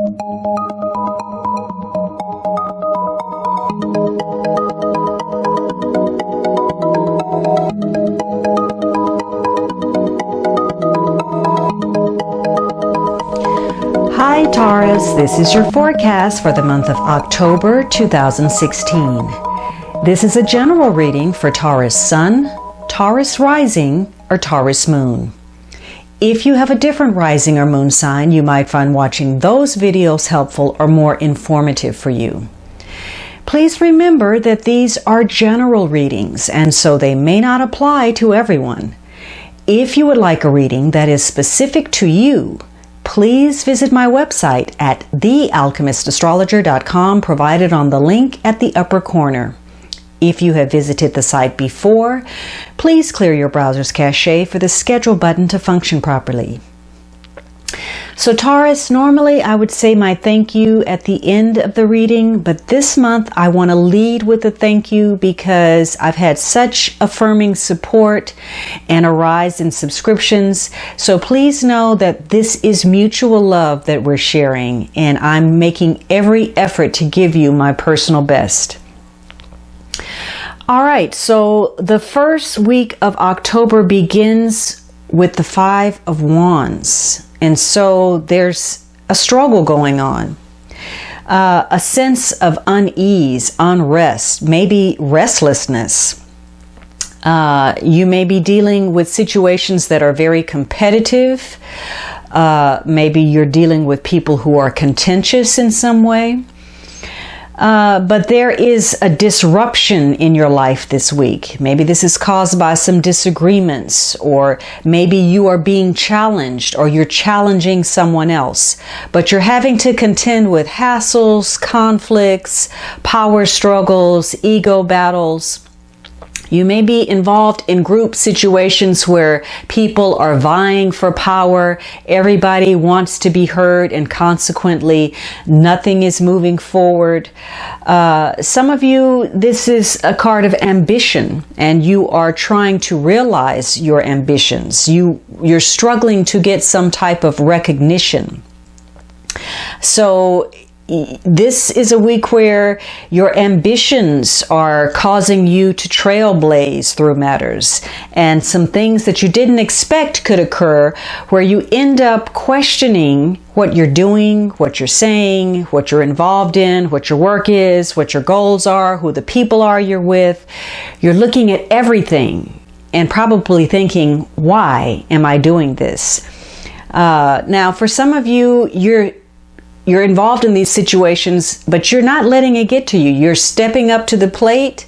Hi Taurus, this is your forecast for the month of October 2016. This is a general reading for Taurus Sun, Taurus Rising, or Taurus Moon. If you have a different rising or moon sign, you might find watching those videos helpful or more informative for you. Please remember that these are general readings, and so they may not apply to everyone. If you would like a reading that is specific to you, please visit my website at thealchemistastrologer.com, provided on the link at the upper corner. If you have visited the site before, please clear your browser's cache for the schedule button to function properly. So Taurus, normally I would say my thank you at the end of the reading, but this month I want to lead with a thank you because I've had such affirming support and a rise in subscriptions. So please know that this is mutual love that we're sharing, and I'm making every effort to give you my personal best. All right, so the first week of October begins with the Five of Wands. And so there's a struggle going on, a sense of unease, unrest, maybe restlessness. You may be dealing with situations that are very competitive. Maybe you're dealing with people who are contentious in some way. But there is a disruption in your life this week. Maybe this is caused by some disagreements, or maybe you are being challenged, or you're challenging someone else. But you're having to contend with hassles, conflicts, power struggles, ego battles. You may be involved in group situations where people are vying for power. Everybody wants to be heard, and consequently, nothing is moving forward. Some of you, this is a card of ambition, and you are trying to realize your ambitions. You're struggling to get some type of recognition. So this is a week where your ambitions are causing you to trailblaze through matters, and some things that you didn't expect could occur where you end up questioning what you're doing, what you're saying, what you're involved in, what your work is, what your goals are, who the people are you're with. You're looking at everything and probably thinking, why am I doing this? Now, for some of you, you're involved in these situations, but you're not letting it get to you. You're stepping up to the plate,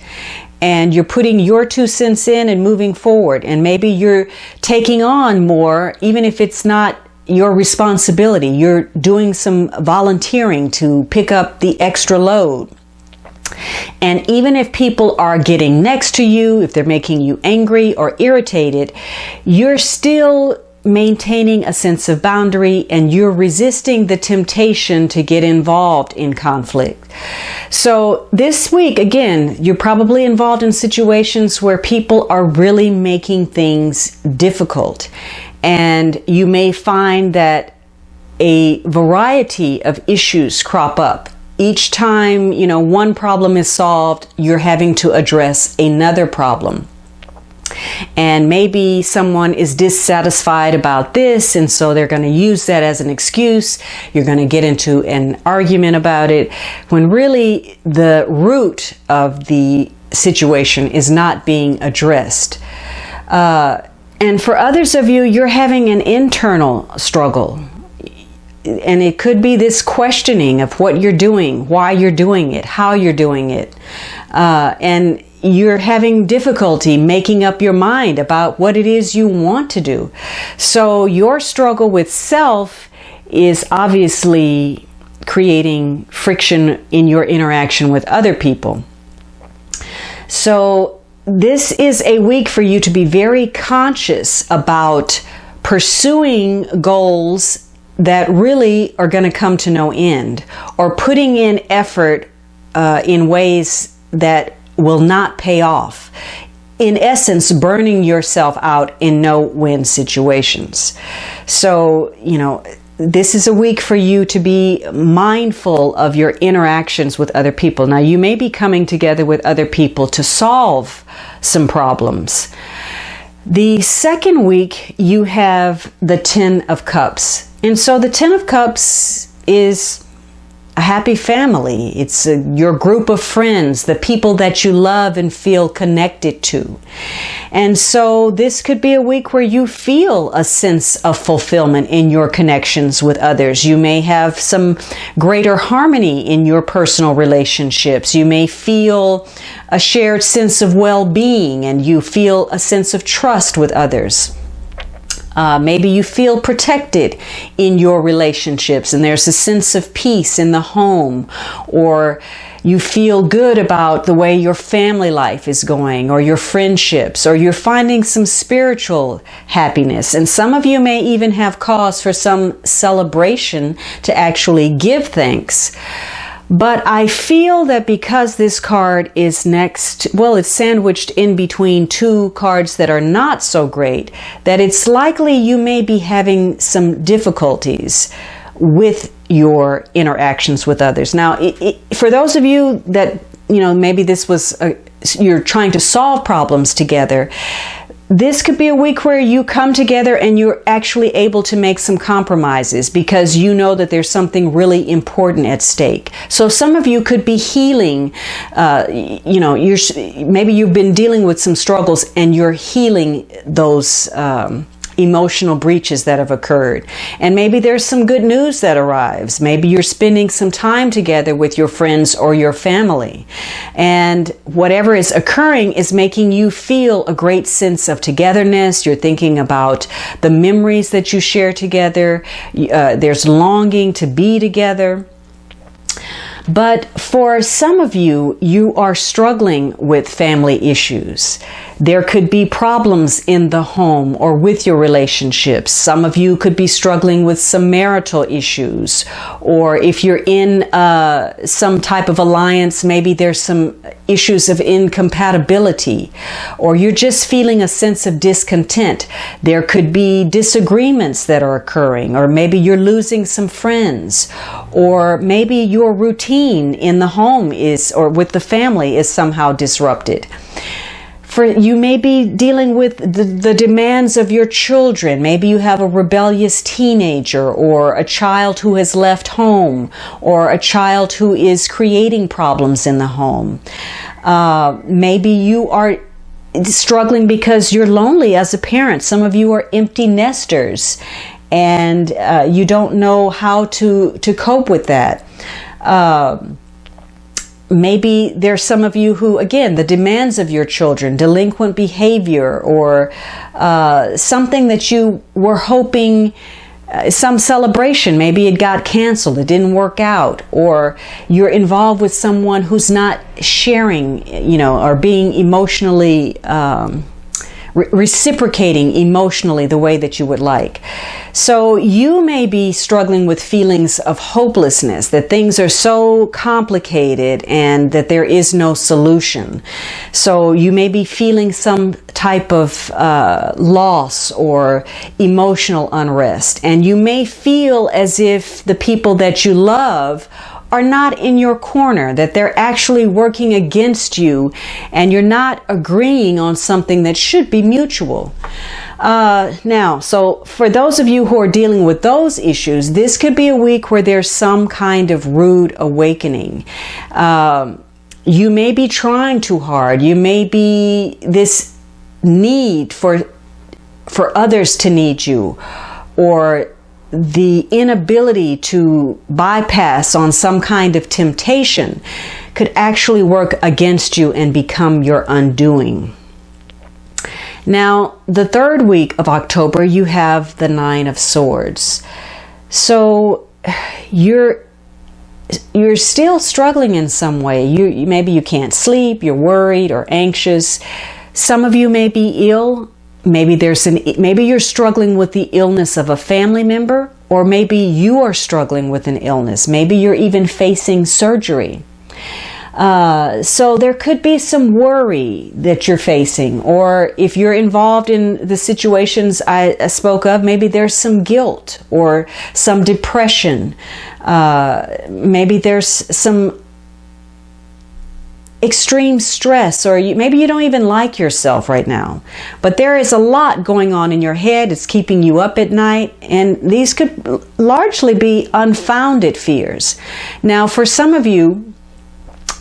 and you're putting your 2 cents in and moving forward. And maybe you're taking on more, even if it's not your responsibility. You're doing some volunteering to pick up the extra load. And even if people are getting next to you, if they're making you angry or irritated, you're still maintaining a sense of boundary, and you're resisting the temptation to get involved in conflict. So this week, again, you're probably involved in situations where people are really making things difficult, and you may find that a variety of issues crop up. Each time, one problem is solved, you're having to address another problem. And maybe someone is dissatisfied about this, and so they're going to use that as an excuse. You're going to get into an argument about it, when really the root of the situation is not being addressed. And for others of you, you're having an internal struggle. And it could be this questioning of what you're doing, why you're doing it, how you're doing it. And you're having difficulty making up your mind about what it is you want to do. So your struggle with self is obviously creating friction in your interaction with other people. So this is a week for you to be very conscious about pursuing goals that really are going to come to no end, or putting in effort in ways that will not pay off. In essence, burning yourself out in no-win situations. So, this is a week for you to be mindful of your interactions with other people. Now, you may be coming together with other people to solve some problems. The second week, you have the Ten of Cups. And so the Ten of Cups is a happy family. It's your group of friends, the people that you love and feel connected to. And so this could be a week where you feel a sense of fulfillment in your connections with others. You may have some greater harmony in your personal relationships. You may feel a shared sense of well-being, and you feel a sense of trust with others. Maybe you feel protected in your relationships and there's a sense of peace in the home, or you feel good about the way your family life is going, or your friendships, or you're finding some spiritual happiness. And some of you may even have cause for some celebration to actually give thanks. But I feel that because this card is next, well, it's sandwiched in between two cards that are not so great, that it's likely you may be having some difficulties with your interactions with others. Now, for those of you that, maybe this was, you're trying to solve problems together, this could be a week where you come together and you're actually able to make some compromises because you know that there's something really important at stake. So some of you could be healing, maybe you've been dealing with some struggles and you're healing those emotional breaches that have occurred. And maybe there's some good news that arrives. Maybe you're spending some time together with your friends or your family. And whatever is occurring is making you feel a great sense of togetherness. You're thinking about the memories that you share together. There's longing to be together. But for some of you, you are struggling with family issues. There could be problems in the home or with your relationships. Some of you could be struggling with some marital issues. Or if you're in some type of alliance, maybe there's some issues of incompatibility. Or you're just feeling a sense of discontent. There could be disagreements that are occurring. Or maybe you're losing some friends. Or maybe your routine in the home or with the family is somehow disrupted. You may be dealing with the demands of your children. Maybe you have a rebellious teenager, or a child who has left home, or a child who is creating problems in the home. Maybe you are struggling because you're lonely as a parent. Some of you are empty nesters, and you don't know how to cope with that. Maybe there's some of you who, again, the demands of your children, delinquent behavior, or something that you were hoping, some celebration, maybe it got canceled, it didn't work out, or you're involved with someone who's not sharing, or being emotionally, reciprocating emotionally the way that you would like. So you may be struggling with feelings of hopelessness, that things are so complicated and that there is no solution. So you may be feeling some type of loss or emotional unrest. And you may feel as if the people that you love are not in your corner, that they're actually working against you and you're not agreeing on something that should be mutual. So for those of you who are dealing with those issues, this could be a week where there's some kind of rude awakening. You may be trying too hard. You may be this need for others to need you, or the inability to bypass on some kind of temptation could actually work against you and become your undoing. Now, the third week of October, you have the Nine of Swords. So you're still struggling in some way. Maybe you can't sleep, you're worried or anxious. Some of you may be ill. Maybe you're struggling with the illness of a family member, or maybe you are struggling with an illness. Maybe you're even facing surgery. So there could be some worry that you're facing, or if you're involved in the situations I spoke of, maybe there's some guilt or some depression. Maybe there's some extreme stress, or maybe you don't even like yourself right now. But there is a lot going on in your head. It's keeping you up at night, and these could largely be unfounded fears. Now, for some of you,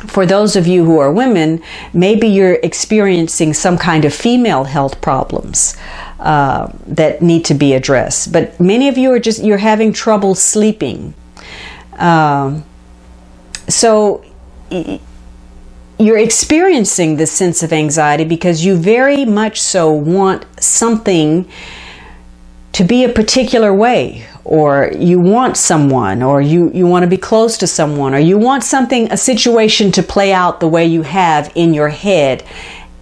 for those of you who are women, maybe you're experiencing some kind of female health problems that need to be addressed. But many of you you're having trouble sleeping. So you're experiencing this sense of anxiety because you very much so want something to be a particular way, or you want someone, or you want to be close to someone, or you want a situation to play out the way you have in your head,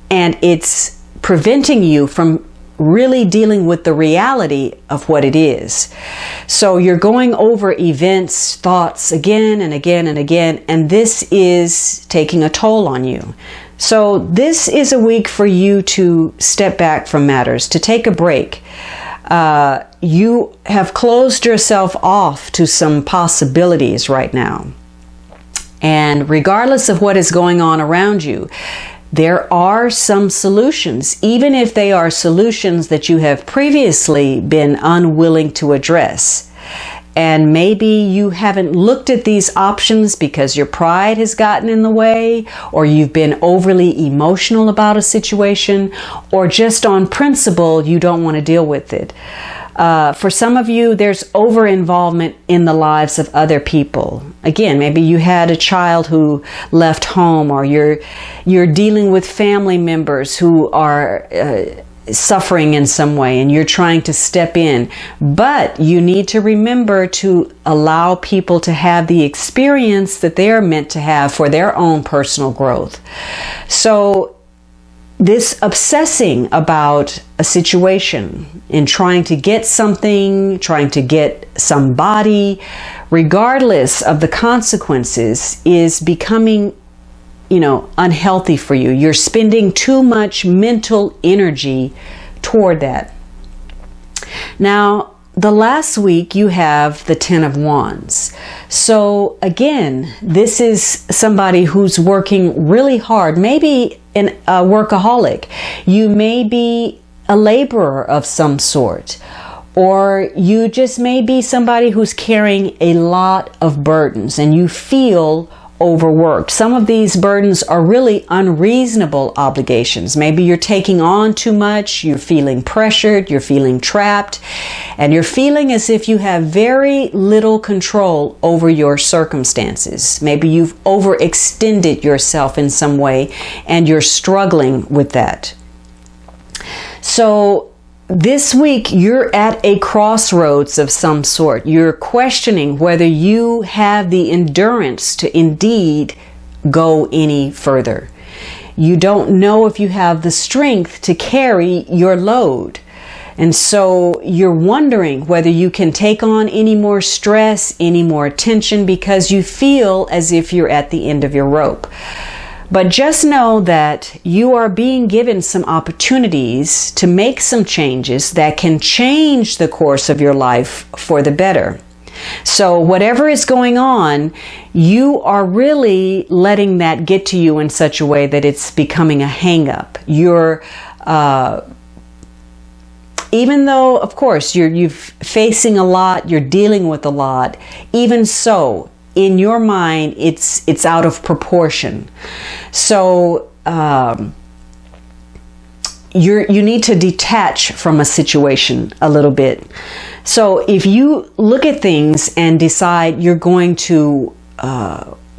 and it's preventing you from really dealing with the reality of what it is. So you're going over events, thoughts again and again and again, and this is taking a toll on you. So this is a week for you to step back from matters, to take a break. You have closed yourself off to some possibilities right now. And regardless of what is going on around you, there are some solutions, even if they are solutions that you have previously been unwilling to address. And maybe you haven't looked at these options because your pride has gotten in the way, or you've been overly emotional about a situation, or just on principle, you don't want to deal with it. For some of you, there's over-involvement in the lives of other people. Again, maybe you had a child who left home, or you're dealing with family members who are suffering in some way, and you're trying to step in. But you need to remember to allow people to have the experience that they are meant to have for their own personal growth. So this obsessing about a situation and trying to get something, trying to get somebody, regardless of the consequences, is becoming, unhealthy for you. You're spending too much mental energy toward that. Now, the last week you have the Ten of Wands. So again, this is somebody who's working really hard, maybe a workaholic. You may be a laborer of some sort, or you just may be somebody who's carrying a lot of burdens and you feel overworked. Some of these burdens are really unreasonable obligations. Maybe you're taking on too much, you're feeling pressured, you're feeling trapped, and you're feeling as if you have very little control over your circumstances. Maybe you've overextended yourself in some way and you're struggling with that. So this week, you're at a crossroads of some sort. You're questioning whether you have the endurance to indeed go any further. You don't know if you have the strength to carry your load. And so you're wondering whether you can take on any more stress, any more tension, because you feel as if you're at the end of your rope. But just know that you are being given some opportunities to make some changes that can change the course of your life for the better. So whatever is going on, you are really letting that get to you in such a way that it's becoming a hang-up. You're, even though, of course, you're facing a lot, you're dealing with a lot, even so, in your mind, it's out of proportion. So you need to detach from a situation a little bit. So if you look at things and decide you're going to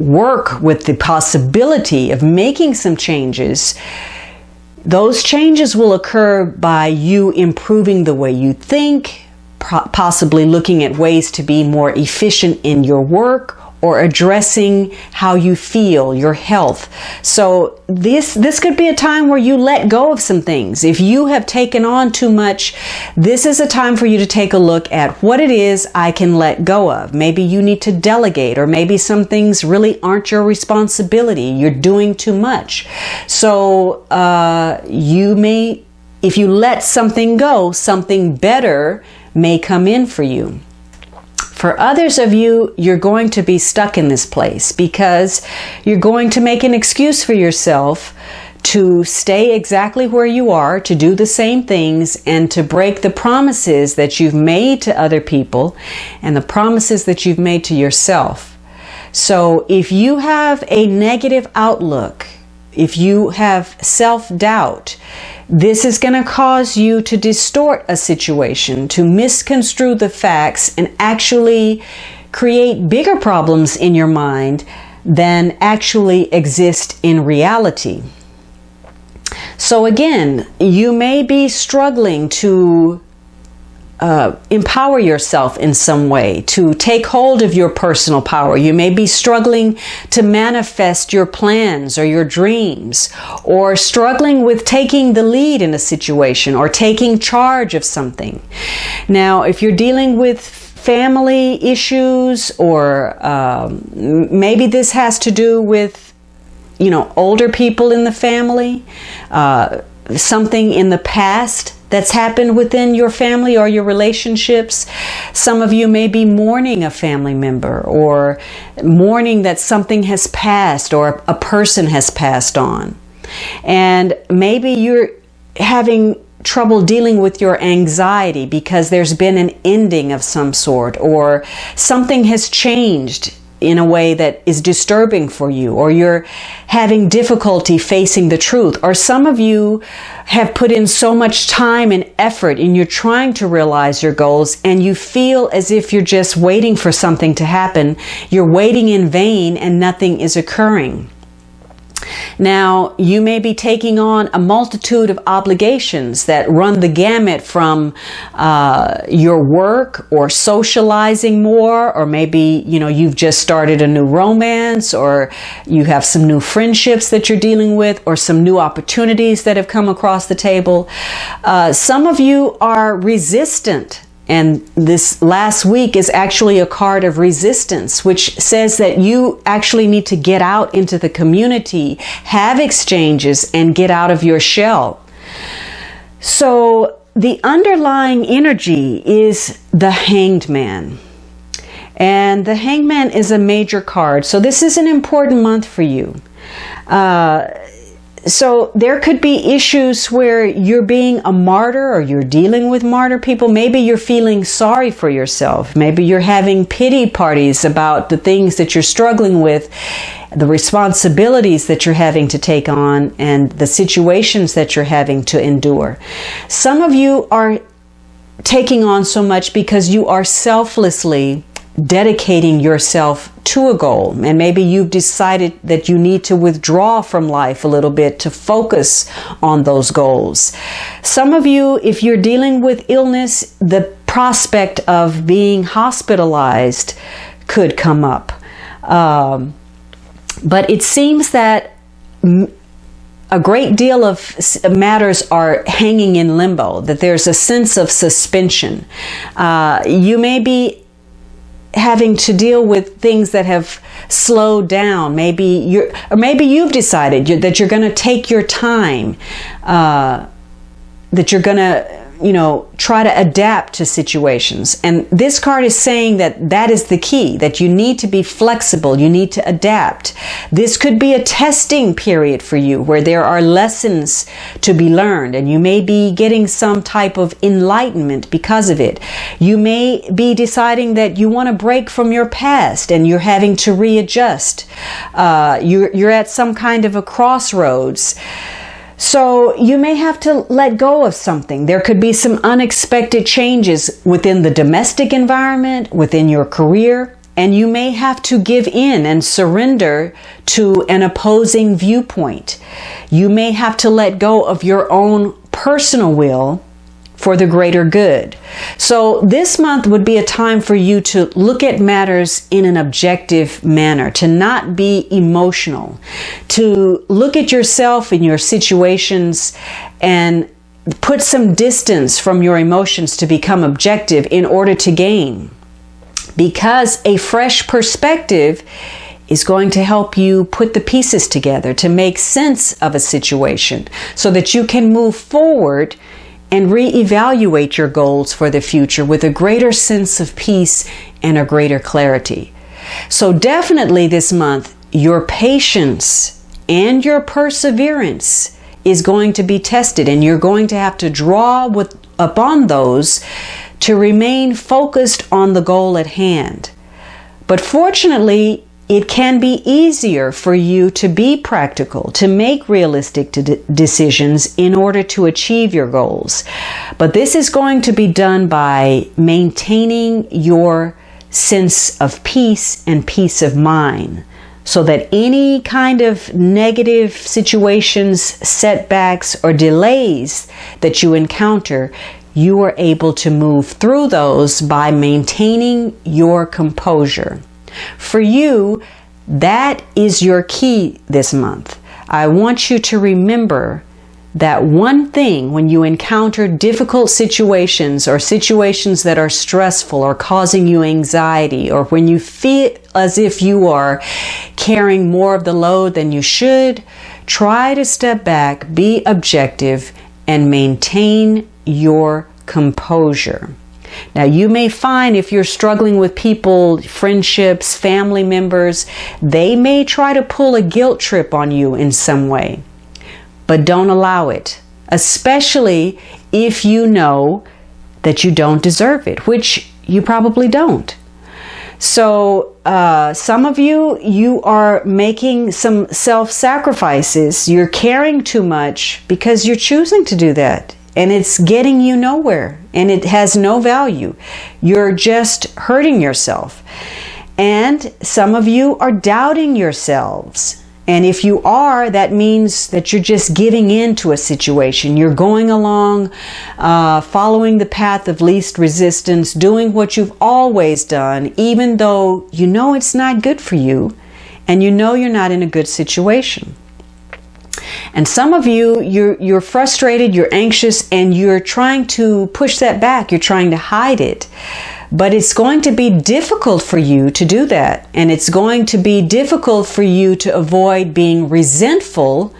work with the possibility of making some changes, those changes will occur by you improving the way you think, possibly looking at ways to be more efficient in your work, or addressing how you feel, your health. So this could be a time where you let go of some things. If you have taken on too much, this is a time for you to take a look at what it is I can let go of. Maybe you need to delegate, or maybe some things really aren't your responsibility. You're doing too much. So if you let something go, something better may come in for you. For others of you, you're going to be stuck in this place because you're going to make an excuse for yourself to stay exactly where you are, to do the same things, and to break the promises that you've made to other people and the promises that you've made to yourself. So if you have a negative outlook, if you have self-doubt, this is going to cause you to distort a situation, to misconstrue the facts, and actually create bigger problems in your mind than actually exist in reality. So again, you may be struggling to empower yourself in some way, to take hold of your personal power. You may be struggling to manifest your plans or your dreams, or struggling with taking the lead in a situation or taking charge of something. Now, if you're dealing with family issues, or maybe this has to do with, older people in the family, something in the past that's happened within your family or your relationships. Some of you may be mourning a family member, or mourning that something has passed or a person has passed on. And maybe you're having trouble dealing with your anxiety because there's been an ending of some sort, or something has changed in a way that is disturbing for you, or you're having difficulty facing the truth. Or some of you have put in so much time and effort and you're trying to realize your goals, and you feel as if you're just waiting for something to happen. You're waiting in vain and nothing is occurring. Now, you may be taking on a multitude of obligations that run the gamut from your work, or socializing more, or maybe, you've just started a new romance, or you have some new friendships that you're dealing with, or some new opportunities that have come across the table. Some of you are resistant. And this last week is actually a card of resistance, which says that you actually need to get out into the community, have exchanges, and get out of your shell. So the underlying energy is the Hanged Man. And the Hanged Man is a major card. So this is an important month for you. So there could be issues where you're being a martyr, or you're dealing with martyr people. Maybe you're feeling sorry for yourself. Maybe you're having pity parties about the things that you're struggling with, the responsibilities that you're having to take on, and the situations that you're having to endure. Some of you are taking on so much because you are selflessly dedicating yourself to a goal, and maybe you've decided that you need to withdraw from life a little bit to focus on those goals. Some of you, if you're dealing with illness, the prospect of being hospitalized could come up. But it seems that a great deal of matters are hanging in limbo, that there's a sense of suspension. You may be having to deal with things that have slowed down. Maybe you've decided that you're going to take your time, that you're going to try to adapt to situations. And this card is saying that is the key, that you need to be flexible, you need to adapt. This could be a testing period for you where there are lessons to be learned, and you may be getting some type of enlightenment because of it. You may be deciding that you want to break from your past and you're having to readjust. You're at some kind of a crossroads. So you may have to let go of something. There could be some unexpected changes within the domestic environment, within your career, and you may have to give in and surrender to an opposing viewpoint. You may have to let go of your own personal will for the greater good. So this month would be a time for you to look at matters in an objective manner, to not be emotional, to look at yourself and your situations and put some distance from your emotions to become objective in order to gain. Because a fresh perspective is going to help you put the pieces together to make sense of a situation so that you can move forward and reevaluate your goals for the future with a greater sense of peace and a greater clarity. So definitely this month, your patience and your perseverance is going to be tested, and you're going to have to draw upon those to remain focused on the goal at hand. But fortunately, it can be easier for you to be practical, to make realistic decisions in order to achieve your goals. But this is going to be done by maintaining your sense of peace and peace of mind, so that any kind of negative situations, setbacks, or delays that you encounter, you are able to move through those by maintaining your composure. For you, that is your key this month. I want you to remember that one thing when you encounter difficult situations or situations that are stressful or causing you anxiety, or when you feel as if you are carrying more of the load than you should, try to step back, be objective, and maintain your composure. Now, you may find if you're struggling with people, friendships, family members, they may try to pull a guilt trip on you in some way. But don't allow it, especially if you know that you don't deserve it, which you probably don't. So some of you are making some self-sacrifices. You're caring too much because you're choosing to do that. And it's getting you nowhere, and it has no value. You're just hurting yourself. And some of you are doubting yourselves. And if you are, that means that you're just giving in to a situation. You're going along, following the path of least resistance, doing what you've always done, even though you know it's not good for you, and you know you're not in a good situation. And some of you, you're frustrated, you're anxious, and you're trying to push that back. You're trying to hide it. But it's going to be difficult for you to do that. And it's going to be difficult for you to avoid being resentful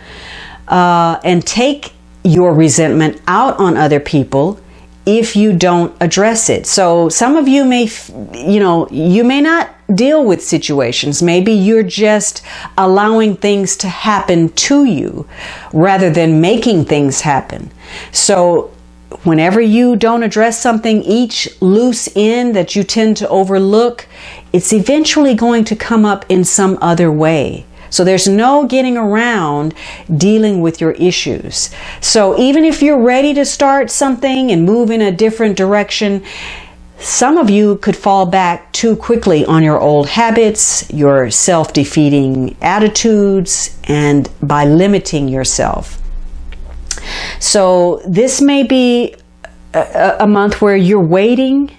and take your resentment out on other people if you don't address it. So some of you may, you may not deal with situations. Maybe you're just allowing things to happen to you rather than making things happen. So whenever you don't address something, each loose end that you tend to overlook, it's eventually going to come up in some other way. So there's no getting around dealing with your issues. So even if you're ready to start something and move in a different direction, some of you could fall back too quickly on your old habits, your self-defeating attitudes, and by limiting yourself. So this may be a month where you're waiting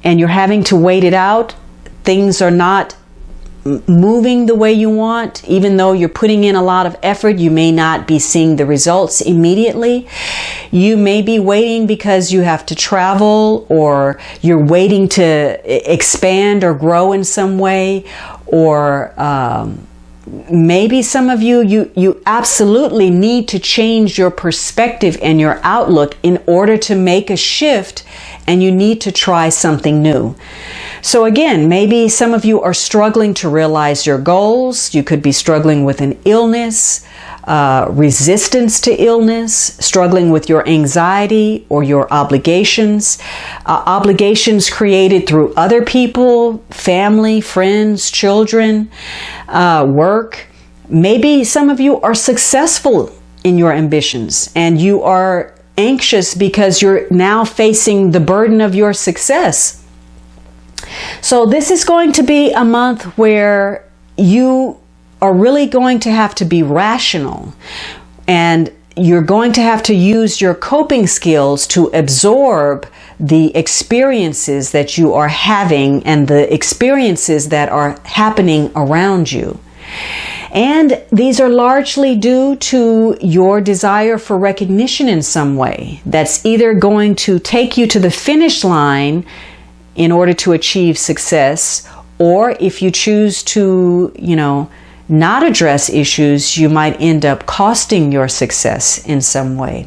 and you're having to wait it out. Things are not moving the way you want. Even though you're putting in a lot of effort, you may not be seeing the results immediately. You may be waiting because you have to travel, or you're waiting to expand or grow in some way, or maybe some of you absolutely need to change your perspective and your outlook in order to make a shift, and you need to try something new. So again, maybe some of you are struggling to realize your goals. You could be struggling with an illness, resistance to illness, struggling with your anxiety or your obligations, obligations created through other people, family, friends, children, work. Maybe some of you are successful in your ambitions and you are anxious because you're now facing the burden of your success. So this is going to be a month where you are really going to have to be rational. And you're going to have to use your coping skills to absorb the experiences that you are having and the experiences that are happening around you. And these are largely due to your desire for recognition in some way. That's either going to take you to the finish line in order to achieve success, or if you choose to, not address issues, you might end up costing your success in some way.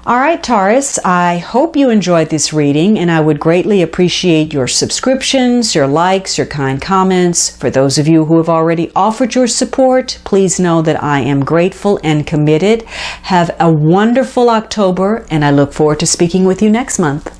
All right, Taurus, I hope you enjoyed this reading, and I would greatly appreciate your subscriptions, your likes, your kind comments. For those of you who have already offered your support, please know that I am grateful and committed. Have a wonderful October, and I look forward to speaking with you next month.